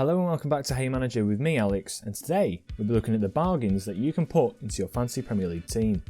Hello and welcome back to Hey Manager with me, Alex, and today we'll be looking at the bargains that you can put into your fantasy Premier League team.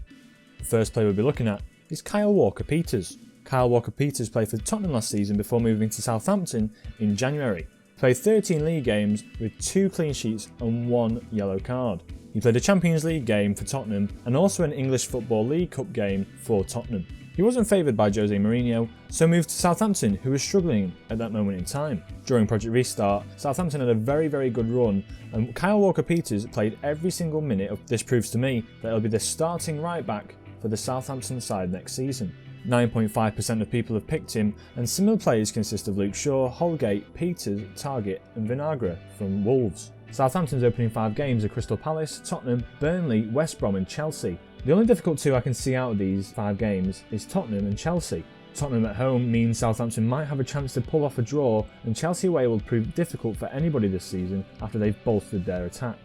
The first player we'll be looking at is Kyle Walker-Peters. Kyle Walker-Peters played for Tottenham last season before moving to Southampton in January. He played 13 league games with 2 clean sheets and 1 yellow card. He played a Champions League game for Tottenham and also an English Football League Cup game for Tottenham. He wasn't favoured by Jose Mourinho, so moved to Southampton, who was struggling at that moment in time. During Project Restart, Southampton had a very good run, and Kyle Walker-Peters played every single minute. This proves to me that he'll be the starting right back for the Southampton side next season. 9.5% of people have picked him, and similar players consist of Luke Shaw, Holgate, Peters, Targett and Vinagre from Wolves. Southampton's opening 5 games are Crystal Palace, Tottenham, Burnley, West Brom and Chelsea. The only difficult 2 I can see out of these 5 games is Tottenham and Chelsea. Tottenham at home means Southampton might have a chance to pull off a draw, and Chelsea away will prove difficult for anybody this season after they've bolstered their attack.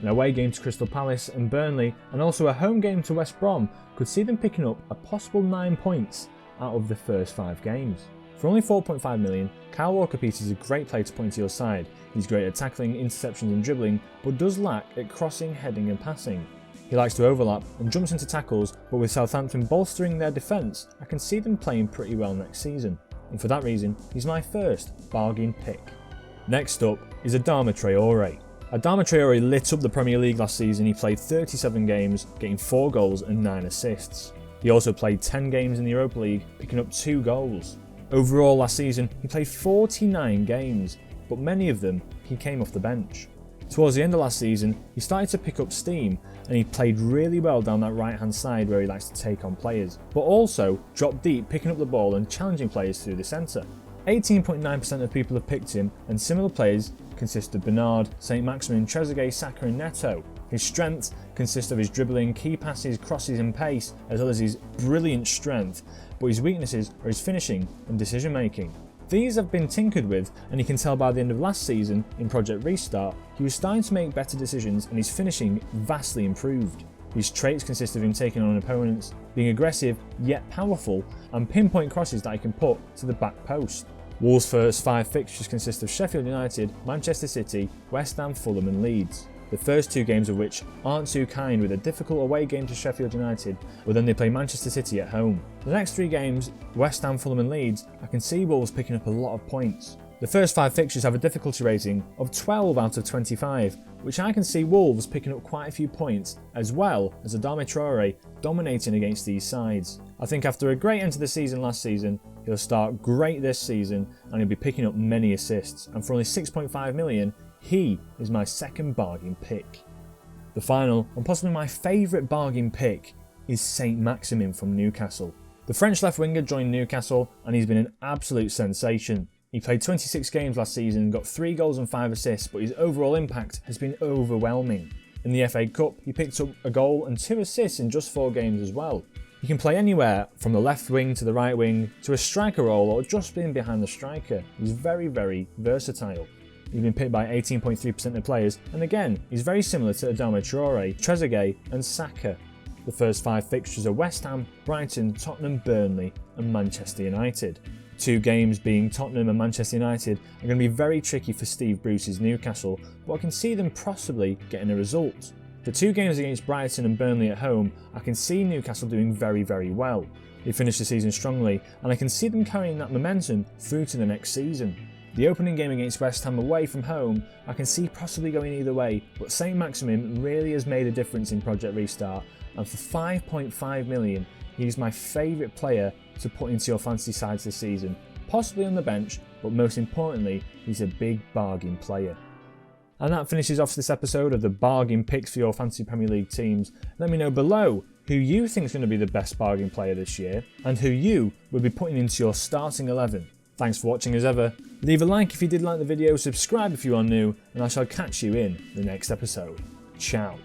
An away game to Crystal Palace and Burnley, and also a home game to West Brom, could see them picking up a possible 9 points out of the first 5 games. For only 4.5 million, Kyle Walker-Peters is a great player to put into your side. He's great at tackling, interceptions and dribbling, but does lack at crossing, heading and passing. He likes to overlap and jumps into tackles, but with Southampton bolstering their defence, I can see them playing pretty well next season. And for that reason, he's my first bargain pick. Next up is Adama Traore. Adama Traore lit up the Premier League last season. He played 37 games, getting 4 goals and 9 assists. He also played 10 games in the Europa League, picking up 2 goals. Overall last season, he played 49 games, but many of them he came off the bench. Towards the end of last season, he started to pick up steam and he played really well down that right hand side where he likes to take on players, but also dropped deep, picking up the ball and challenging players through the centre. 18.9% of people have picked him, and similar players consist of Bernard, St Maximin, Trezeguet, Saka and Neto. His strengths consist of his dribbling, key passes, crosses and pace, as well as his brilliant strength, but his weaknesses are his finishing and decision making. These have been tinkered with, and you can tell by the end of last season in Project Restart, he was starting to make better decisions and his finishing vastly improved. His traits consist of him taking on opponents, being aggressive yet powerful, and pinpoint crosses that he can put to the back post. Wolves' first 5 fixtures consist of Sheffield United, Manchester City, West Ham, Fulham and Leeds. The first 2 games of which aren't too kind, with a difficult away game to Sheffield United, but then they play Manchester City at home. The next 3 games, West Ham, Fulham and Leeds, I can see Wolves picking up a lot of points. The first 5 fixtures have a difficulty rating of 12 out of 25, which I can see Wolves picking up quite a few points, as well as Adama Traore dominating against these sides. I think after a great end to the season last season, he'll start great this season and he'll be picking up many assists, and for only 6.5 million, he is my second bargain pick. The final, and possibly my favourite bargain pick, is St Maximin from Newcastle. The French left winger joined Newcastle and he's been an absolute sensation. He played 26 games last season and got 3 goals and 5 assists, but his overall impact has been overwhelming. In the FA Cup, he picked up a goal and 2 assists in just 4 games as well. He can play anywhere from the left wing to the right wing to a striker role or just being behind the striker. He's very versatile. He's been picked by 18.3% of players, and again, he's very similar to Adama Traore, Trezeguet and Saka. The first 5 fixtures are West Ham, Brighton, Tottenham, Burnley and Manchester United. 2 games being Tottenham and Manchester United are going to be very tricky for Steve Bruce's Newcastle, but I can see them possibly getting a result. The 2 games against Brighton and Burnley at home, I can see Newcastle doing very well. They finished the season strongly, and I can see them carrying that momentum through to the next season. The opening game against West Ham away from home, I can see possibly going either way, but St Maximin really has made a difference in Project Restart, and for 5.5 million, he's my favourite player to put into your fantasy sides this season, possibly on the bench, but most importantly, he's a big bargain player. And that finishes off this episode of the bargain picks for your fantasy Premier League teams. Let me know below who you think is going to be the best bargain player this year, and who you will be putting into your starting 11. Thanks for watching as ever. Leave a like if you did like the video, subscribe if you are new, and I shall catch you in the next episode. Ciao.